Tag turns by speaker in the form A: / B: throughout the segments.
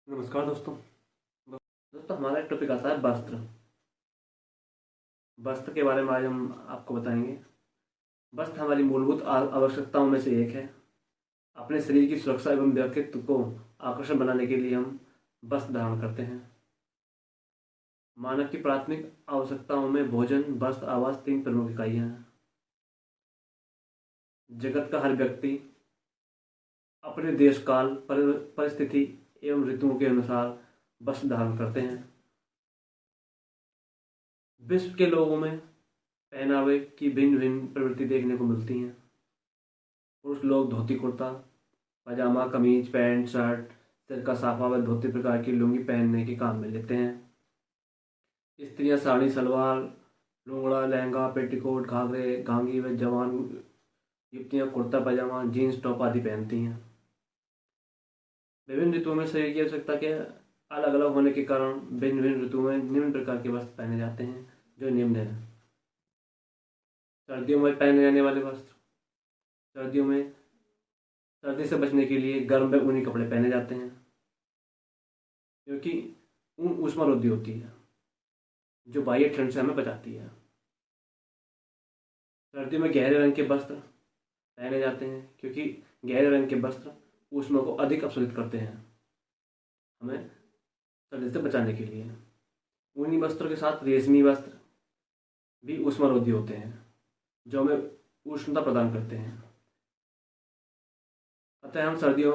A: नमस्कार दोस्तों। दोस्तों हमारा एक टॉपिक आता है वस्त्र। वस्त्र के बारे में आज हम आपको बताएंगे। वस्त्र हमारी मूलभूत आवश्यकताओं में से एक है। अपने शरीर की सुरक्षा एवं व्यक्तित्व को आकर्षक बनाने के लिए हम वस्त्र धारण करते हैं। मानव की प्राथमिक आवश्यकताओं में भोजन, वस्त्र, आवास तीन प्रमुख इकाइयां हैं। जगत का हर व्यक्ति अपने देश काल परिस्थिति एवं ऋतुओं के अनुसार वस्त्र धारण करते हैं। विश्व के लोगों में पहनावे की भिन्न भिन्न प्रवृत्ति देखने को मिलती हैं। पुरुष लोग धोती कुर्ता पजामा कमीज पैंट शर्ट सिर का साफा व धोती प्रकार की लुंगी पहनने के काम में लेते हैं। स्त्रियां साड़ी सलवार लुंगड़ा लहंगा पेटीकोट घाघरे घांगी व जवान युवतियां कुर्ता पजामा जीन्स टॉप आदि पहनती हैं। विभिन्न ऋतुओं में शरीर की आवश्यकता के अलग अलग होने के कारण भिन्न भिन्न ऋतुओं में निम्न प्रकार के वस्त्र पहने जाते हैं, जो निम्न है। सर्दियों में पहने जाने वाले वस्त्र। सर्दियों में सर्दी से बचने के लिए गर्म व ऊनी कपड़े पहने जाते हैं, क्योंकि ऊन ऊष्मारोधी होती है, जो बाह्य ठंड से हमें बचाती है। सर्दियों में गहरे रंग के वस्त्र पहने जाते हैं, क्योंकि गहरे रंग के वस्त्र ऊष्मा को अधिक अवशोषित करते हैं, हमें सर्दी से बचाने के लिए। ऊनी वस्त्रों के साथ रेशमी वस्त्र भी ऊष्मारोधी होते हैं, जो हमें उष्णता प्रदान करते हैं। अतः हम सर्दियों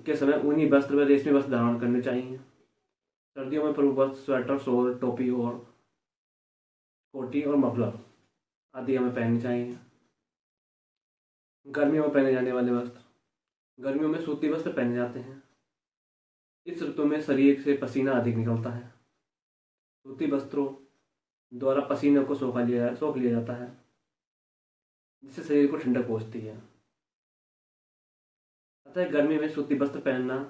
A: के समय ऊनी वस्त्र व रेशमी वस्त्र धारण करने चाहिए। सर्दियों में प्रमुख वस्त्र स्वेटर शॉल टोपी और कोटी और मफलर आदि हमें पहनने चाहिए। गर्मियों में पहने जाने वाले वस्त्र। गर्मियों में सूती वस्त्र पहने जाते हैं। इस ऋतु में शरीर से पसीना अधिक निकलता है। सूती वस्त्रों द्वारा पसीने को सोख लिया जाता है, जिससे शरीर को ठंडक पहुंचती है। अतः गर्मी में सूती वस्त्र पहनना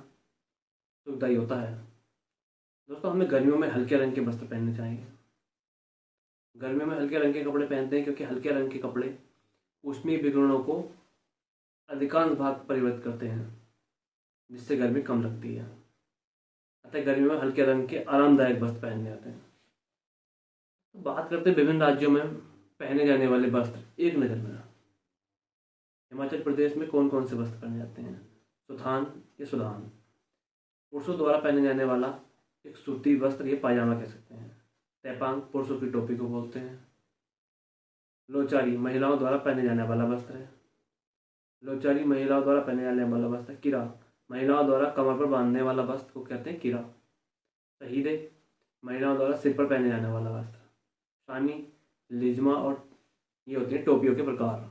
A: सुखदायी होता है। दोस्तों हमें गर्मियों में हल्के रंग के वस्त्र पहनने चाहिए। गर्मियों में हल्के रंग के कपड़े पहनते हैं, क्योंकि हल्के रंग के कपड़े ऊष्मीय विकिरणों को अधिकांश भाग परिवर्तित करते हैं, जिससे गर्मी कम लगती है। अतः गर्मियों में हल्के रंग के आरामदायक वस्त्र पहनने आते हैं। तो बात करते हैं विभिन्न राज्यों में पहने जाने वाले वस्त्र एक नज़र में। हिमाचल प्रदेश में कौन कौन से वस्त्र पहने जाते हैं? सुथान या सुदान। पुरुषों द्वारा पहने जाने वाला एक सूती वस्त्र ये पायजामा कह सकते हैं। तैपांग पुरुषों की टोपी को बोलते हैं। लोचारी महिलाओं द्वारा पहने जाने वाला वस्त्र है। लोचारी महिलाओं द्वारा पहने जाने वाला वस्त्र। किरा महिलाओं द्वारा कमर पर बांधने वाला वस्त्र को कहते हैं किरा। शहीदे महिलाओं द्वारा सिर पर पहने जाने वाला वस्त्र। शानी लिजमा और ये होती है टोपियों के प्रकार।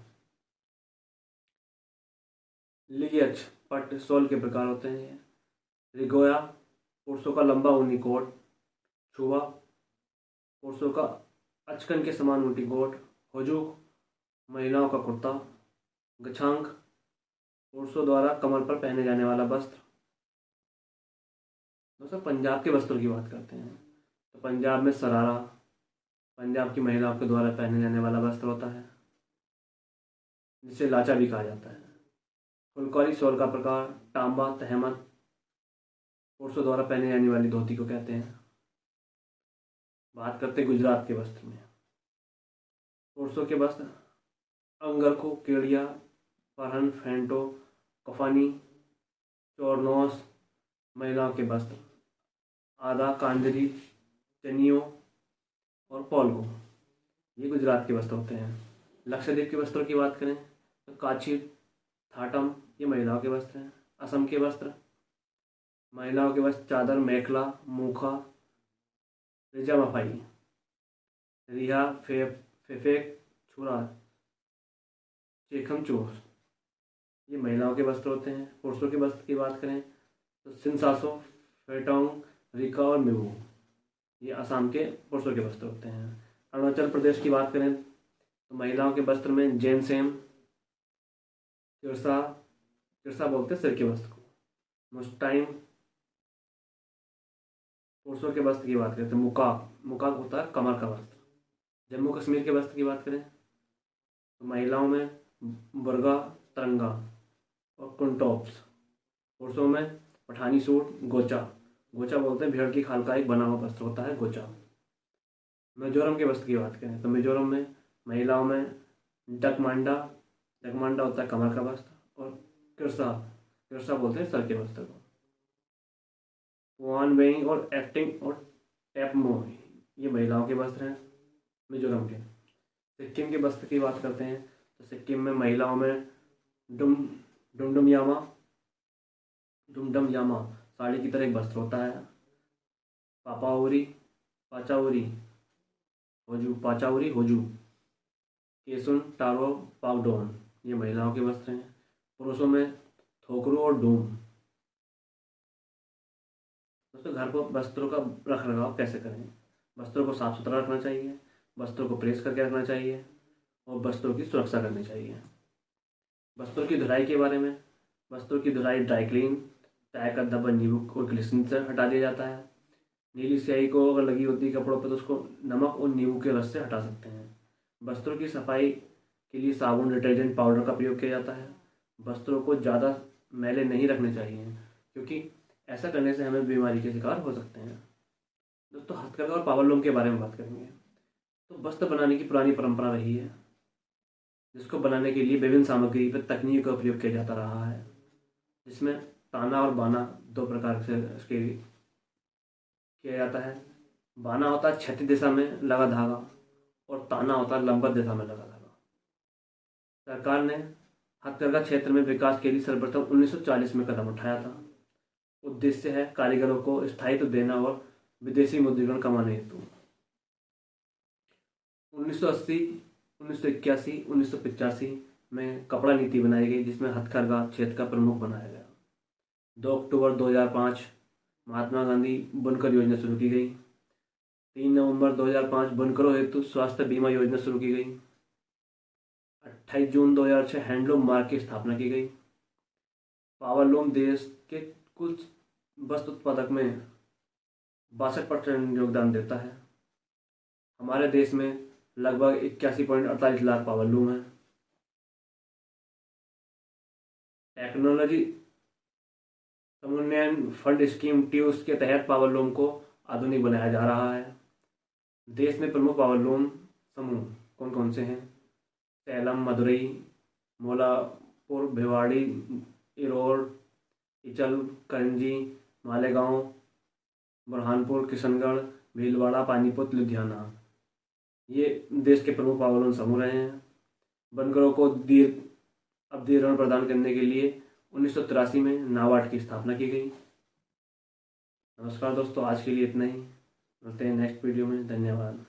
A: लिगियच पट शॉल के प्रकार होते हैं। रिगोया पुरुषों का लंबा ऊनी कोट। छुआ पुरुषों का अचकन के समान ऊनी कोट। हुजूक महिलाओं का कुर्ता। गछांग पुरुषों द्वारा कमर पर पहने जाने वाला वस्त्र। दोस्तों पंजाब के वस्त्रों की बात करते हैं तो पंजाब में सरारा पंजाब की महिलाओं के द्वारा पहने जाने वाला वस्त्र होता है, जिसे लाचा भी कहा जाता है। फुलकारी शॉल का प्रकार। टांबा तहमत पुरुषों द्वारा पहने जाने वाली धोती को कहते हैं। बात करते हैं गुजरात के वस्त्र में। पुरुषों के वस्त्र अंगरखो केड़िया परहन फेंटो कफानी चोरनोस। महिलाओं के वस्त्र आधा कांजरी चनियो और पोलगो, ये गुजरात के वस्त्र होते हैं। लक्षद्वीप के वस्त्रों की बात करें तो काची थाटम ये महिलाओं के वस्त्र हैं। असम के वस्त्र महिलाओं के वस्त्र चादर मेखला मूखा रिजामाफाई रिहा फेफेक छुरा चेखम चोर, ये महिलाओं के वस्त्र होते हैं। पुरुषों के वस्त्र की बात करें तो सिनसासो फेटोंग रिका और मिबू, ये असम के पुरुषों के वस्त्र होते हैं। अरुणाचल प्रदेश की बात करें तो महिलाओं के वस्त्र में जेनसेम तिरसा तिरसा बोलते हैं सिर के वस्त्र को। मुस्टाइम पुरुषों के वस्त्र की बात करें तो मुकाक होता है कमर का वस्त्र। जम्मू कश्मीर के वस्त्र की बात करें तो महिलाओं में बुर्गा तरंगा और कुंटोप्स। पुरुषों में पठानी सूट गोचा गोचा बोलते हैं भेड़ की खाल का एक बना हुआ वस्त्र होता है गोचा। मिजोरम के वस्त्र की बात करें तो मिजोरम में महिलाओं में डकमांडा, डकमांडा होता है कमर का वस्त्र, और किरसा, किरसा बोलते हैं सर के वस्त्र को। वान वेइंग और एक्टिंग और टैपमो ये महिलाओं के वस्त्र हैं मिजोरम के। सिक्किम के वस्त्र की बात करते हैं तो सिक्किम में महिलाओं में डुम डुमडुम यामा, डुमडम यामा साड़ी की तरह एक वस्त्र होता है। पापाउरी, पाचाउरी, होजू, पाचाउरी होजू, केसुन टारो पागडोन ये महिलाओं के वस्त्र हैं। पुरुषों में थोकरू और डूम। दोस्तों घर को वस्त्रों का रख रखाव कैसे करें? वस्त्रों को साफ सुथरा रखना चाहिए, वस्त्रों को प्रेस करके रखना चाहिए और वस्त्रों की सुरक्षा करनी चाहिए। वस्त्रों की धुलाई के बारे में, वस्त्रों की धुलाई ड्राई क्लीन, चाय का धब्बा नींबू और ग्लिसरीन से हटा दिया जाता है। नीली स्याही को अगर लगी होती है कपड़ों पर तो उसको नमक और नींबू के रस से हटा सकते हैं। वस्त्रों की सफाई के लिए साबुन, डिटर्जेंट पाउडर का प्रयोग किया जाता है। वस्त्रों को ज़्यादा मैले नहीं रखने चाहिए क्योंकि ऐसा करने से हमें बीमारी के शिकार हो सकते हैं। दोस्तों हथकरघा और पावरलूम के बारे में बात करेंगे। तो वस्त्र बनाने की पुरानी परंपरा रही है जिसको बनाने के लिए विभिन्न सामग्री व तकनीक का उपयोग किया जाता रहा है, जिसमें ताना और बाना दो प्रकार से इसके किया जाता है। बाना होता है क्षैतिज दिशा में लगा धागा और ताना होता है लंबवत दिशा में लगा धागा। सरकार ने हथकरघा क्षेत्र में विकास के लिए सर्वप्रथम 1940 में कदम उठाया था। उद्देश्य है कारीगरों को स्थायित्व देना और विदेशी मुद्रीकरण कमाने हेतु। 1980, 1981, 1985 में कपड़ा नीति बनाई गई जिसमें हथकरघा क्षेत्र का प्रमुख बनाया गया। 2 अक्टूबर 2005 महात्मा गांधी बुनकर योजना शुरू की गई। 3 नवंबर 2005 बुनकरों हेतु स्वास्थ्य बीमा योजना शुरू की गई। 28 जून 2006 हैंडलूम मार्ग की स्थापना की गई। पावरलूम देश के कुल वस्त्र उत्पादक में 62% योगदान देता है। हमारे देश में लगभग 81.48 लाख पावरलूम है। टेक्नोलॉजी समुन्नयन फंड स्कीम ट्यूस के तहत पावरलूम को आधुनिक बनाया जा रहा है। देश में प्रमुख पावरलूम समूह कौन कौन से हैं? सैलम, मदुरई, मोलापुर, भिवाड़ी, इरोर, इचल, करंजी, मालेगांव, बुरहानपुर, किशनगढ़, भीलवाड़ा, पानीपत, लुधियाना ये देश के प्रमुख पावरलूम समूह रहे हैं। बनकरों को दीर्घ अवधि ऋण प्रदान करने के लिए 1983 में नाबार्ड की स्थापना की गई। नमस्कार दोस्तों, आज के लिए इतना ही। मिलते हैं नेक्स्ट वीडियो में। धन्यवाद।